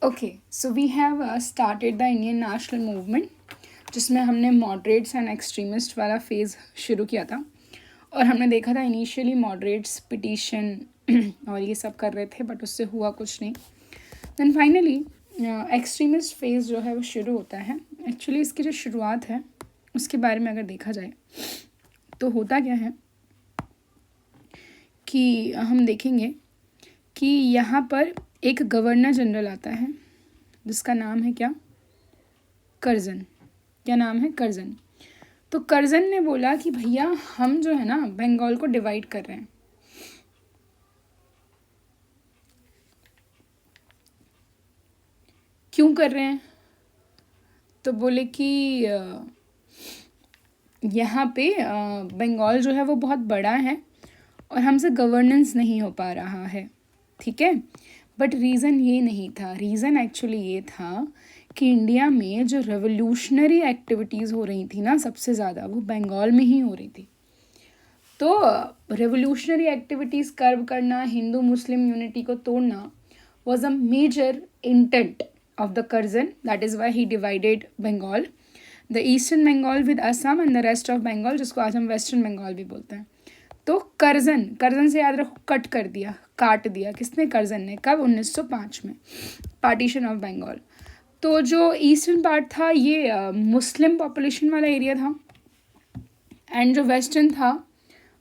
Okay, so we have started the Indian national movement, जिसमें हमने moderates and extremist वाला phase शुरू किया था। और हमने देखा था इनिशियली मॉडरेट्स पिटीशन और ये सब कर रहे थे, बट उससे हुआ कुछ नहीं। देन फाइनली एक्सट्रीमिस्ट फेज़ जो है वो शुरू होता है। एक्चुअली इसकी जो शुरुआत है उसके बारे में अगर देखा जाए तो होता क्या है कि हम देखेंगे कि यहाँ पर एक गवर्नर जनरल आता है जिसका नाम है क्या, कर्जन। क्या नाम है? कर्जन। तो कर्जन ने बोला कि भैया हम जो है ना बंगाल को डिवाइड कर रहे हैं। क्यों कर रहे हैं? तो बोले कि यहाँ पे बंगाल जो है वो बहुत बड़ा है और हमसे गवर्नेंस नहीं हो पा रहा है, ठीक है। बट रीज़न ये नहीं था, रीज़न एक्चुअली ये था कि इंडिया में जो रेवोल्यूशनरी एक्टिविटीज़ हो रही थी ना सबसे ज़्यादा, वो बंगाल में ही हो रही थी। तो रेवोल्यूशनरी एक्टिविटीज़ कर्व करना, हिंदू मुस्लिम यूनिटी को तोड़ना was a major intent of the Curzon. That is why he divided Bengal, the eastern Bengal with Assam and the rest of Bengal, जिसको आज हम वेस्टर्न बंगाल भी बोलते हैं। तो कर्जन, कर्जन से याद रखो, कट कर दिया, काट दिया। किसने? कर्जन ने। कब? 1905 में, पार्टीशन ऑफ बंगाल। तो जो ईस्टर्न पार्ट था ये मुस्लिम पॉपुलेशन वाला एरिया था, एंड जो वेस्टर्न था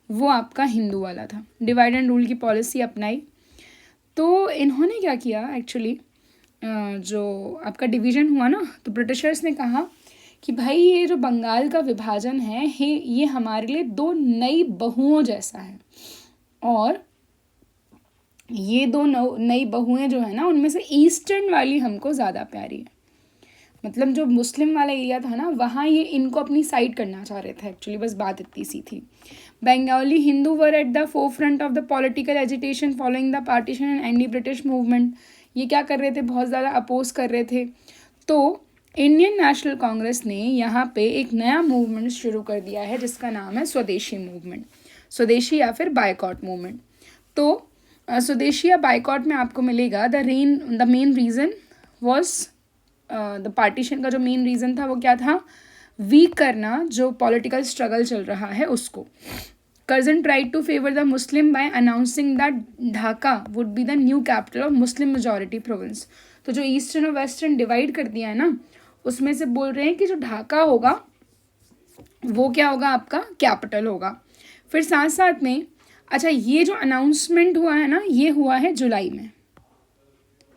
वो आपका हिंदू वाला था। डिवाइड एंड रूल की पॉलिसी अपनाई। तो इन्होंने क्या किया एक्चुअली, जो आपका डिवीज़न हुआ ना, तो ब्रिटिशर्स ने कहा कि भाई ये जो बंगाल का विभाजन है ये हमारे लिए दो नई बहुओं जैसा है, और ये दो नई बहुएं जो है ना उनमें से ईस्टर्न वाली हमको ज़्यादा प्यारी है। मतलब जो मुस्लिम वाला एरिया था ना वहाँ ये इनको अपनी साइड करना चाह रहे थे एक्चुअली, बस बात इतनी सी थी। Bengali Hindu were at the forefront of the political agitation following the partition and anti British movement. ये क्या कर रहे थे? बहुत ज़्यादा अपोज कर रहे थे। तो इंडियन नेशनल कांग्रेस ने यहाँ पे एक नया मूवमेंट शुरू कर दिया है जिसका नाम है स्वदेशी मूवमेंट, स्वदेशी या फिर बायकॉट मूवमेंट। तो स्वदेशी या बायकॉट में आपको मिलेगा the main reason was the partition का जो मेन रीज़न था वो क्या था? वीक करना जो पॉलिटिकल स्ट्रगल चल रहा है उसको। Curzon tried to favour the Muslim by announcing that Dhaka would be the new capital of Muslim majority province. तो जो ईस्टर्न और वेस्टर्न डिवाइड कर दिया है ना, उसमें से बोल रहे हैं कि जो ढाका होगा वो क्या होगा? आपका कैपिटल होगा। फिर साथ साथ में अच्छा ये जो अनाउंसमेंट हुआ है ना, ये हुआ है जुलाई में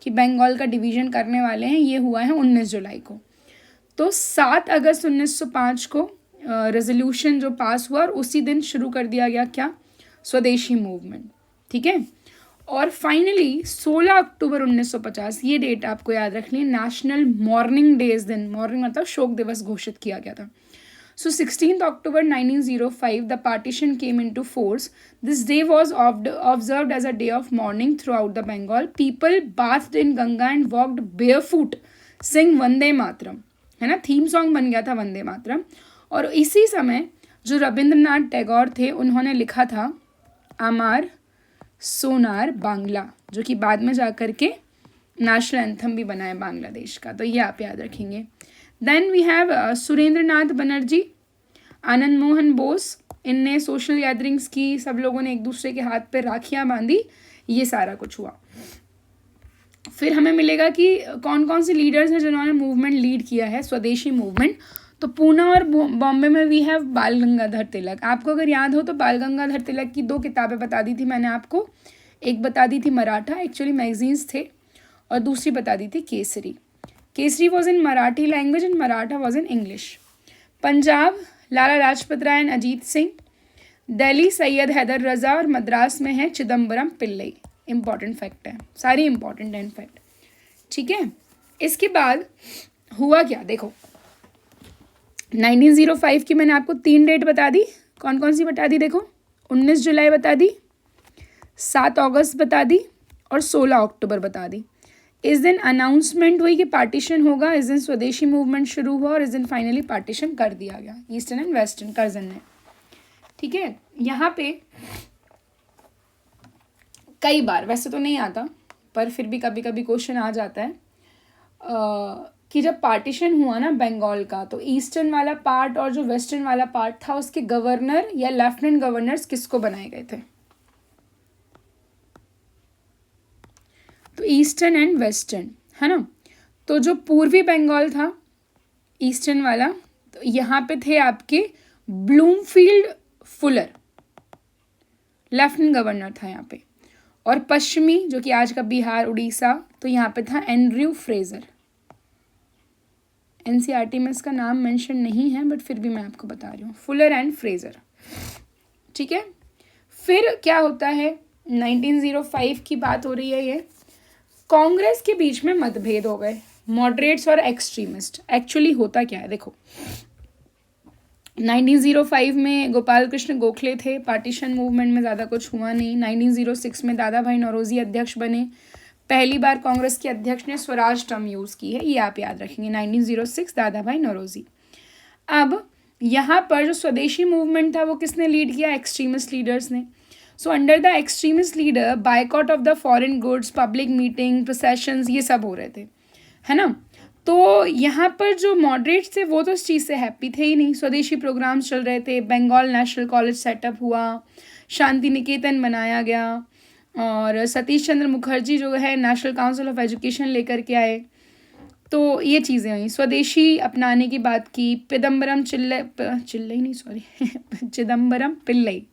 कि बंगाल का डिवीज़न करने वाले हैं, ये हुआ है 19 जुलाई को। तो 7 अगस्त 1905 को रेजोल्यूशन जो पास हुआ और उसी दिन शुरू कर दिया गया क्या? स्वदेशी मूवमेंट, ठीक है। और फाइनली 16 अक्टूबर 1950, ये डेट आपको याद रखनी, नेशनल मॉर्निंग डेज दिन, मॉर्निंग मतलब शोक दिवस घोषित किया गया था। So 16th October 1905, the partition came into force. This day was observed as a day of mourning throughout the Bengal. People bathed in Ganga and walked barefoot, sing Vande Mataram, है ना, theme song बन गया था वंदे मातरम। और इसी समय जो रविंद्रनाथ टैगोर थे उन्होंने लिखा था अमार सोनार बांग्ला, जो कि बाद में जाकर के नेशनल एंथम भी बना है बांग्लादेश का। तो ये आप याद रखेंगे। Then we have Surendranath Banerjee, Anand Mohan Bose, इनने सोशल गैदरिंग्स की, सब लोगों ने एक दूसरे के हाथ पे राखियाँ बांधी, ये सारा कुछ हुआ। फिर हमें मिलेगा कि कौन कौन से लीडर्स हैं जिन्होंने मूवमेंट लीड किया है, स्वदेशी मूवमेंट। तो पूना और बॉम्बे में वी हैव बाल गंगाधर तिलक। आपको अगर याद हो तो बाल गंगाधर तिलक की 2 किताबें बता दी थी मैंने आपको। एक बता दी थी मराठा, एक्चुअली मैगजीन्स थे, और दूसरी बता दी थी Kesari. Kesari was in Marathi language and Maratha was in English. Punjab Lala Lajpat Rai and Ajit Singh. Delhi Syed Haider Raza, और मद्रास में है चिदम्बरम पिल्लई। इंपॉर्टेंट फैक्ट है, सारी इंपॉर्टेंट है इनफैक्ट, ठीक है। इसके बाद हुआ क्या देखो, 1905 की मैंने आपको 3 डेट बता दी। कौन कौन सी बता दी? देखो, 19 जुलाई बता दी, 7 अगस्त बता दी, और 16 अक्टूबर बता दी। इस दिन अनाउंसमेंट हुई कि पार्टीशन होगा, इस दिन स्वदेशी मूवमेंट शुरू हुआ, और इस दिन फाइनली पार्टीशन कर दिया गया ईस्टर्न एंड वेस्टर्न, कर्जन ने, ठीक है। यहाँ पे कई बार, वैसे तो नहीं आता पर फिर भी कभी कभी क्वेश्चन आ जाता है कि जब पार्टीशन हुआ ना बंगाल का, तो ईस्टर्न वाला पार्ट और जो वेस्टर्न वाला पार्ट था उसके गवर्नर या लेफ्टिनेंट गवर्नर्स किसको बनाए गए थे? तो ईस्टर्न एंड वेस्टर्न, है ना। तो जो पूर्वी बंगाल था ईस्टर्न वाला, तो यहाँ पे थे आपके ब्लूमफील्ड फुलर, लेफ्टिनेंट गवर्नर था यहाँ पे। और पश्चिमी जो कि आज का बिहार उड़ीसा, तो यहाँ पे था एंड्रयू फ्रेजर। एनसीईआरटी में इसका नाम मेंशन नहीं है बट फिर भी मैं आपको बता रही हूँ, फुलर एंड फ्रेजर, ठीक है। फिर क्या होता है, 1905 की बात हो रही है ये, कांग्रेस के बीच में मतभेद हो गए, मॉडरेट्स और एक्सट्रीमिस्ट। एक्चुअली होता क्या है देखो, 1905 में गोपाल कृष्ण गोखले थे, पार्टीशन मूवमेंट में ज़्यादा कुछ हुआ नहीं। 1906 में दादा भाई नौरोजी अध्यक्ष बने, पहली बार कांग्रेस के अध्यक्ष ने स्वराज टर्म यूज़ की है, ये आप याद रखेंगे, 1906 दादा भाई नौरोजी। अब यहाँ पर जो स्वदेशी मूवमेंट था वो किसने लीड किया? एक्सट्रीमिस्ट लीडर्स ने। So under the extremist leader boycott of the foreign goods, public meeting, processions, ये सब हो रहे थे, है ना। तो यहाँ पर जो मॉडरेट्स थे वो तो इस चीज़ से हैप्पी थे ही नहीं। स्वदेशी प्रोग्राम्स चल रहे थे, बंगाल नेशनल कॉलेज सेटअप हुआ, शांति निकेतन बनाया गया, और सतीश चंद्र मुखर्जी जो है नेशनल काउंसिल ऑफ एजुकेशन लेकर के आए। तो ये चीज़ें हुई, स्वदेशी अपनाने की बात की। चिदम्बरम चिदम्बरम पिल्लई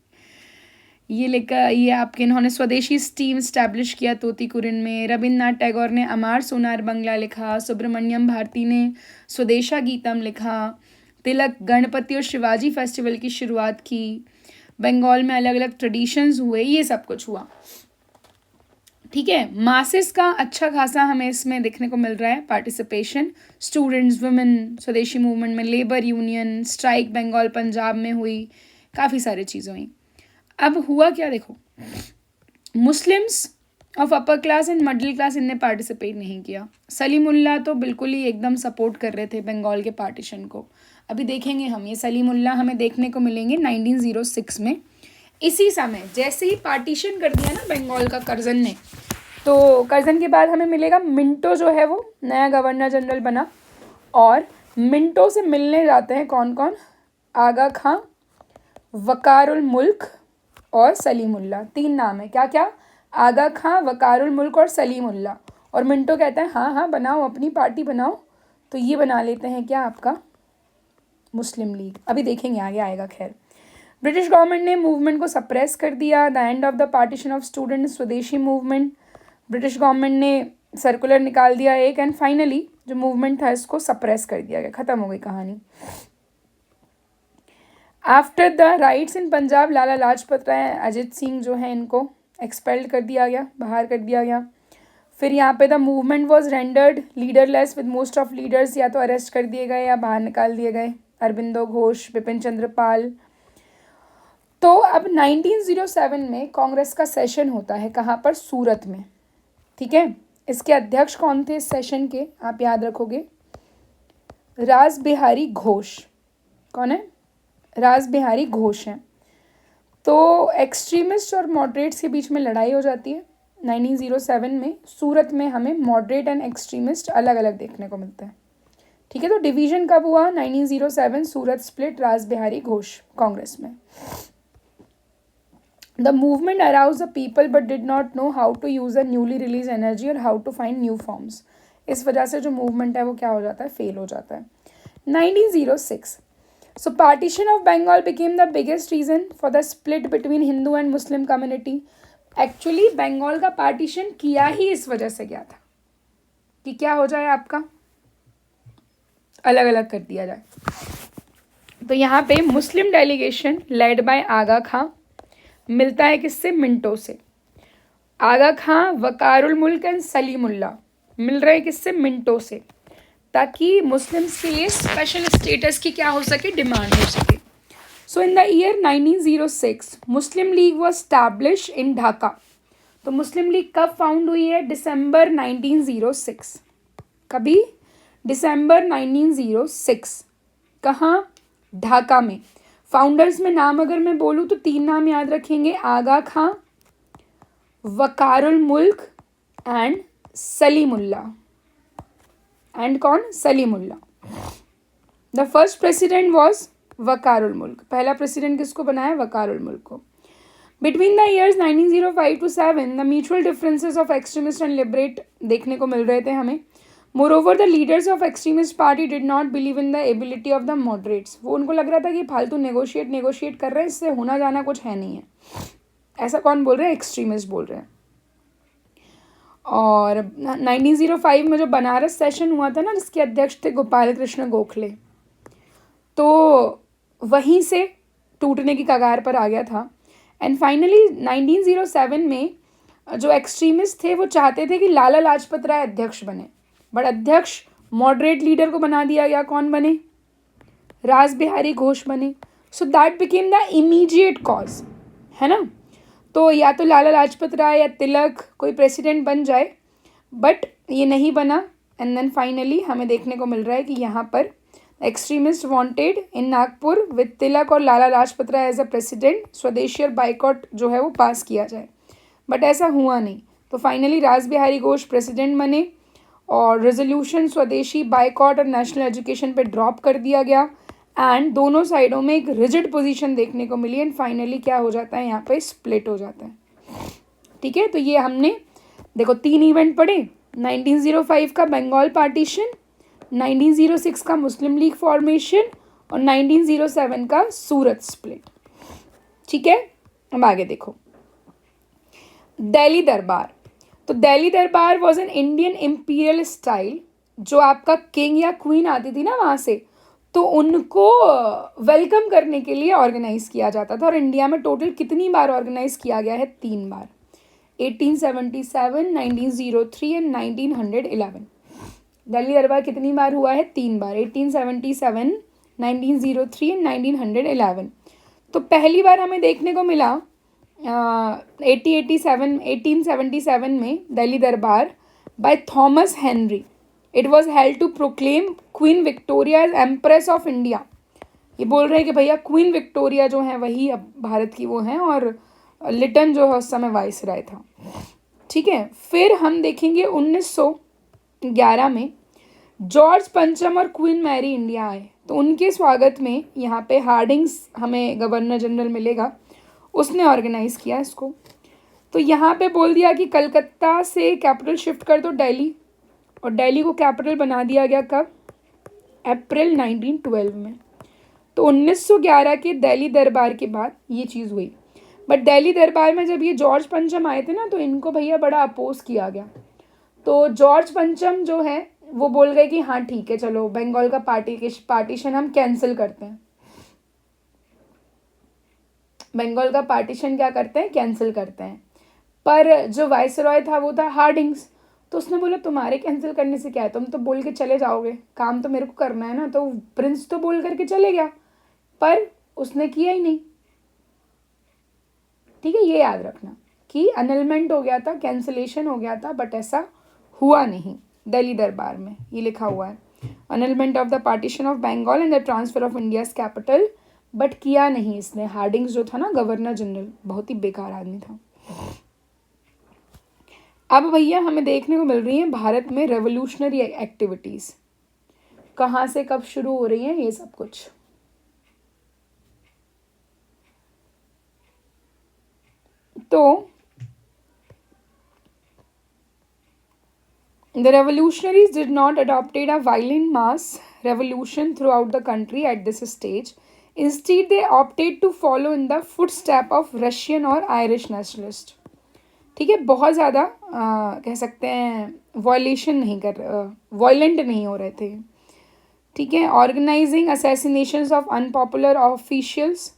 ये लेकर ये आपके इन्होंने स्वदेशी स्टीम इस्टेब्लिश किया तूतीकुरिन में। रविन्द्रनाथ टैगोर ने अमार सोनार बंगला लिखा, सुब्रमण्यम भारती ने स्वदेशा गीतम लिखा, तिलक गणपति और शिवाजी फेस्टिवल की शुरुआत की, बंगाल में अलग अलग ट्रेडिशंस हुए, ये सब कुछ हुआ, ठीक है। मासेस का अच्छा खासा हमें इसमें देखने को मिल रहा है participation, students, women, swadeshi movement में, labour union strike Bengal Punjab में हुई, काफ़ी सारी चीज़ें हुई। अब हुआ क्या देखो, Muslims of upper class and middle class इनने पार्टिसिपेट नहीं किया। सलीमुल्लाह तो बिल्कुल ही एकदम सपोर्ट कर रहे थे बंगाल के पार्टीशन को। अभी देखेंगे हम, ये सलीमुल्लाह हमें देखने को मिलेंगे 1906 में। इसी समय जैसे ही पार्टीशन कर दिया ना बंगाल का कर्जन ने, तो कर्जन के बाद हमें मिलेगा मिंटो जो है वो नया गवर्नर जनरल बना, और मिंटो से मिलने जाते हैं कौन कौन? आगा खां, वकारुल मुल्क और सलीमुल्लाह, तीन नाम है। क्या क्या? आगा खां, वकारुल मुल्क और सलीमुल्लाह। और मिंटो कहता है हाँ हाँ बनाओ, अपनी पार्टी बनाओ। तो ये बना लेते हैं क्या आपका? मुस्लिम लीग। अभी देखेंगे आगे आएगा। खैर, ब्रिटिश गवर्नमेंट ने मूवमेंट को सप्रेस कर दिया। The end of the partition of student स्वदेशी मूवमेंट, ब्रिटिश गवर्नमेंट ने सर्कुलर निकाल दिया एक, एंड फाइनली जो मूवमेंट था इसको सप्रेस कर दिया गया, ख़त्म हो गई कहानी। आफ्टर द राइट्स इन पंजाब, लाला लाजपत राय, अजित सिंह जो है इनको एक्सपेल्ड कर दिया गया, बाहर कर दिया गया। फिर यहाँ पे the movement was rendered leaderless with most of leaders या तो अरेस्ट कर दिए गए या बाहर निकाल दिए गए, अरबिंदो घोष, बिपिन चंद्र पाल। तो अब 1907 में कांग्रेस का सेशन होता है, कहाँ पर? सूरत में, ठीक है। इसके अध्यक्ष कौन थे इस सेशन के? आप याद रखोगे, रास बिहारी घोष। कौन है? रास बिहारी घोष हैं। तो एक्सट्रीमिस्ट और मॉडरेट्स के बीच में लड़ाई हो जाती है 1907 में। सूरत में हमें मॉडरेट एंड एक्सट्रीमिस्ट अलग अलग देखने को मिलते हैं, ठीक है। तो डिवीजन कब हुआ? 1907, सूरत स्प्लिट, रास बिहारी घोष कांग्रेस में। The movement arouse the people but did not know how to use a newly release energy और how to find new forms. इस वजह से जो मूवमेंट है वो क्या हो जाता है? फेल हो जाता है। 1906, so partition of Bengal became the biggest reason for the split between Hindu and Muslim community. Actually Bengal का पार्टीशन किया ही इस वजह से गया था कि क्या हो जाए, आपका अलग अलग कर दिया जाए। तो यहाँ पे मुस्लिम डेलीगेशन लेड बाय आगा खां मिलता है किससे? मिंटो से। आगा खां, वकारुल मुल्क एंड सलीमुल्लाह मिल रहे किससे? मिंटो से, ताकि मुस्लिम्स के लिए स्पेशल स्टेटस की क्या हो सके? डिमांड हो सके। So in the year 1906 Muslim League was establish in Dhaka. तो मुस्लिम लीग कब फाउंड हुई है? दिसंबर 1906। कभी? दिसंबर 1906। कहाँ? ढाका में। फाउंडर्स में नाम अगर मैं बोलूँ तो तीन नाम याद रखेंगे, आगा खां, वकारुल मुल्क एंड सलीमुल्लाह। एंड कौन, Salimullah. The first president was Viqarul Mulk, पहला प्रेसिडेंट किसको बनाया, वकारुल मुल्क को। Between the years 1905 to 7 the mutual differences of extremist and liberate देखने को मिल रहे थे हमें। Moreover the leaders of extremist party did not believe in the ability of the moderates, वो उनको लग रहा था कि फालतू नेगोशिएट कर रहे हैं, इससे होना जाना कुछ है नहीं है। ऐसा कौन बोल रहे हैं, एक्सट्रीमिस्ट बोल रहे हैं। और 1905 में जो बनारस सेशन हुआ था ना, जिसके अध्यक्ष थे गोपाल कृष्ण गोखले, तो वहीं से टूटने की कगार पर आ गया था। एंड फाइनली 1907 में जो एक्सट्रीमिस्ट थे वो चाहते थे कि लाला लाजपत राय अध्यक्ष बने, बट अध्यक्ष मॉडरेट लीडर को बना दिया गया, कौन बने, रास बिहारी घोष बने। So that became the immediate cause, है ना। तो या तो लाला लाजपत राय या तिलक कोई प्रेसिडेंट बन जाए, बट ये नहीं बना। एंड देन फाइनली हमें देखने को मिल रहा है कि यहाँ पर extremist wanted in Nagpur with Tilak और Lala Lajpat Rai as a president Swadeshi और बाइकॉट जो है वो पास किया जाए, बट ऐसा हुआ नहीं। तो फाइनली रास बिहारी घोष प्रेसिडेंट बने और रेजोल्यूशन स्वदेशी बाइकॉट और नेशनल एजुकेशन पे ड्रॉप कर दिया गया। एंड दोनों साइडों में एक रिजिड पोजीशन देखने को मिली। एंड फाइनली क्या हो जाता है, यहाँ पे स्प्लिट हो जाता है। ठीक है, तो ये हमने देखो 3 इवेंट पढ़े, 1905 का बंगाल पार्टीशन, 1906 का मुस्लिम लीग फॉर्मेशन और 1907 का सूरत स्प्लिट। ठीक है, अब आगे देखो दिल्ली दरबार। तो दिल्ली दरबार was an Indian imperial style, जो आपका किंग या क्वीन आती थी ना वहाँ से, तो उनको वेलकम करने के लिए ऑर्गेनाइज किया जाता था। और इंडिया में टोटल कितनी बार ऑर्गेनाइज किया गया है, 3 बार, 1877, 1903 एंड 1911। दिल्ली दरबार कितनी बार हुआ है, 3 बार, 1877, 1903 एंड 1911। तो पहली बार हमें देखने को मिला 1877 में Delhi Durbar by Thomas Henry. It was held to proclaim Queen Victoria as empress of India. ये बोल रहे हैं कि भैया क्वीन विक्टोरिया जो है वही अब भारत की वो हैं, और लिटन जो है उस समय वाइसराय था। ठीक है, फिर हम देखेंगे 1911 में जॉर्ज पंचम और क्वीन मैरी इंडिया आए, तो उनके स्वागत में यहाँ पे हार्डिंग्स हमें गवर्नर जनरल मिलेगा, उसने ऑर्गेनाइज किया इसको। तो यहाँ पे बोल दिया कि कलकत्ता से कैपिटल शिफ्ट कर दो दिल्ली, और दिल्ली को कैपिटल बना दिया गया कब, अप्रैल 1912 में। तो 1911 के दिल्ली दरबार के बाद ये चीज़ हुई। बट दिल्ली दरबार में जब ये जॉर्ज पंचम आए थे ना, तो इनको भैया बड़ा अपोज किया गया। तो जॉर्ज पंचम जो है वो बोल गए कि हाँ ठीक है, चलो बंगाल का पार्टीशन हम कैंसिल करते हैं। बंगाल का पार्टीशन क्या करते हैं, कैंसिल करते हैं। पर जो वाइसरॉय था वो था हार्डिंग्स, तो उसने बोला तुम्हारे कैंसिल करने से क्या है, तुम तो बोल के चले जाओगे, काम तो मेरे को करना है ना। तो प्रिंस तो बोल करके चले गया, पर उसने किया ही नहीं। ठीक है, ये याद रखना कि अनलमेंट हो गया था, कैंसिलेशन हो गया था, बट ऐसा हुआ नहीं। दिल्ली दरबार में ये लिखा हुआ है, annulment of the partition of Bengal and the transfer of India's capital, but किया नहीं इसने। हार्डिंग्स जो था ना गवर्नर जनरल, बहुत ही बेकार आदमी था। अब भैया हमें देखने को मिल रही है भारत में रेवोल्यूशनरी एक्टिविटीज़, कहाँ से कब शुरू हो रही हैं ये सब कुछ। तो the revolutionaries did not adopted a violent mass revolution throughout the country at this stage. Instead, they opted to follow in the footstep of Russian और Irish nationalist. ठीक है, बहुत ज़्यादा कह सकते हैं वॉयलेशन नहीं वॉयलेंट नहीं हो रहे थे। ठीक है, organising assassinations of unpopular officials,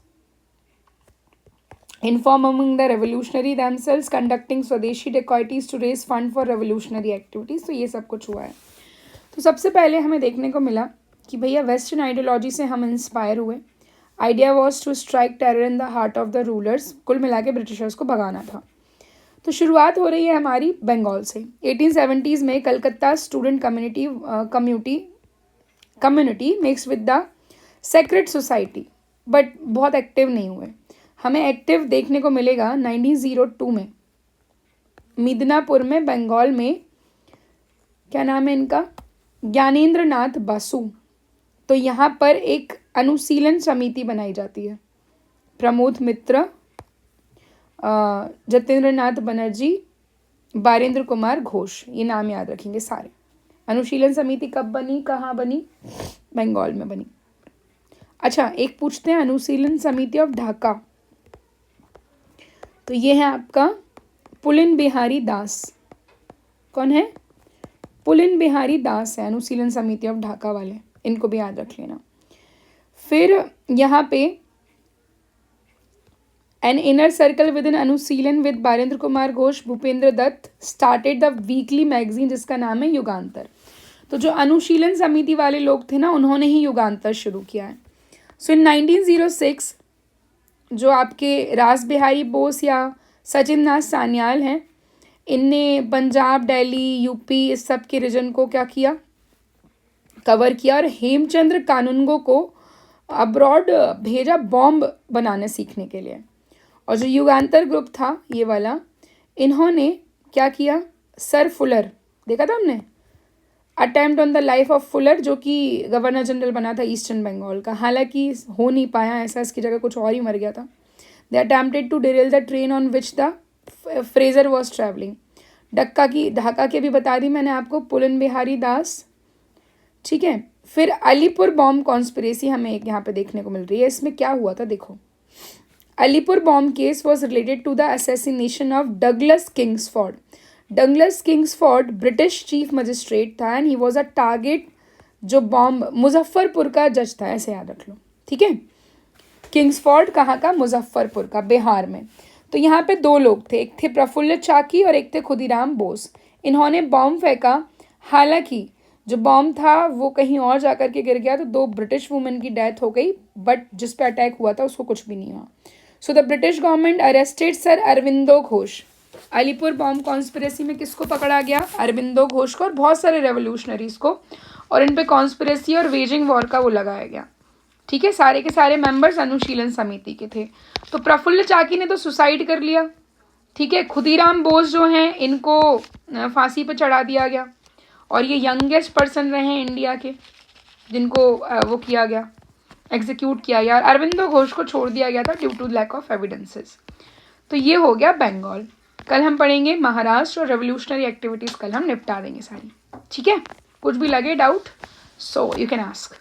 inform among the revolutionary themselves, conducting स्वदेशी dacoities to raise fund for revolutionary activities। तो ये सब कुछ हुआ है। तो सबसे पहले हमें देखने को मिला कि भैया वेस्टर्न आइडियोलॉजी से हम इंस्पायर हुए। Idea was to strike terror in the heart of the rulers, कुल मिला के ब्रिटिशर्स को भगाना था। तो शुरुआत हो रही है हमारी बंगाल से। 1870s में Calcutta student community mix with the secret society, but बहुत एक्टिव नहीं हुए। हमें एक्टिव देखने को मिलेगा 1902 में मिदनापुर में, बंगाल में। क्या नाम है इनका, ज्ञानेंद्र नाथ बासु, तो यहाँ पर एक अनुशीलन समिति बनाई जाती है। प्रमोद मित्र, जतेंद्र नाथ बनर्जी, बारेंद्र कुमार घोष, ये नाम याद रखेंगे सारे। अनुशीलन समिति कब बनी, कहाँ बनी? बंगाल में बनी। अच्छा, एक पूछते हैं अनुशीलन समिति ऑफ ढाका, तो ये है आपका पुलिन बिहारी दास। कौन है? पुलिन बिहारी दास है अनुशीलन समिति ऑफ ढाका वाले, इनको भी याद रख लेना। फिर यहाँ पे an inner circle with in Anushilan with Barendra Kumar Ghosh, Bhupendra Dutt started the weekly magazine जिसका नाम है युगांतर। तो जो अनुशीलन समिति वाले लोग थे ना, उन्होंने ही युगांतर शुरू किया है। सो इन 1906 जो आपके रास बिहारी बोस या सचिन नाथ सान्याल हैं, इनने पंजाब, दिल्ली, यूपी इस सब के रीजन को क्या किया, कवर किया, और हेमचंद्र कानूनगो को अब्रॉड भेजा बॉम्ब बनाने सीखने के लिए। और जो युगांतर ग्रुप था ये वाला, इन्होंने क्या किया, सर फुलर देखा था हमने, attempt on the life of Fuller, जो कि गवर्नर जनरल बना था ईस्टर्न बंगाल का, हालांकि हो नहीं पाया ऐसा, इसकी जगह कुछ और ही मर गया था। They attempted to derail the train on which the Fraser was travelling. Dhaka के भी बता दी मैंने आपको, पुलिन बिहारी दास, ठीक है। फिर अलीपुर बॉम्ब कॉन्स्पिरेसी हमें एक यहाँ पे देखने को मिल रही है। इसमें क्या हुआ था देखो, Alipore bomb case was related to the assassination of Douglas Kingsford. Douglas Kingsford British chief magistrate था and he was a target, जो बॉम्ब मुजफ्फरपुर का जज था, ऐसे याद रख लो, ठीक है। किंग्सफोर्ड कहाँ का? मुजफ्फरपुर का, बिहार में। तो यहाँ पे दो लोग थे, एक थे प्रफुल्ल चाकी और एक थे खुदीराम बोस। इन्होंने बॉम्ब फेंका, हालांकि जो बॉम्ब था वो कहीं और जाकर के गिर गया, तो 2 ब्रिटिश वुमेन की डेथ हो गई, बट जिस पे अटैक हुआ था उसको कुछ भी नहीं हुआ। So the British government arrested sir Aurobindo Ghosh. Alipur bomb conspiracy में किसको पकड़ा गया? अरविंदो घोष को और बहुत सारे रेवोल्यूशनरीज को, और इन पे कॉन्स्पिरेसी और वेजिंग वॉर का वो लगाया गया, ठीक है। सारे के सारे मेंबर्स अनुशीलन समिति के थे। तो प्रफुल्ल चाकी ने तो सुसाइड कर लिया, ठीक है। खुदीराम बोस जो हैं इनको फांसी पर चढ़ा दिया गया, और ये यंगेस्ट पर्सन रहे हैं इंडिया के जिनको वो किया गया, एग्जीक्यूट किया गया। अरविंदो घोष को छोड़ दिया गया था due to lack of evidences. तो ये हो गया बंगाल। कल हम पढ़ेंगे महाराष्ट्र और रेवोल्यूशनरी एक्टिविटीज़ कल हम निपटा देंगे सारी, ठीक है। कुछ भी लगे doubt, so you can ask.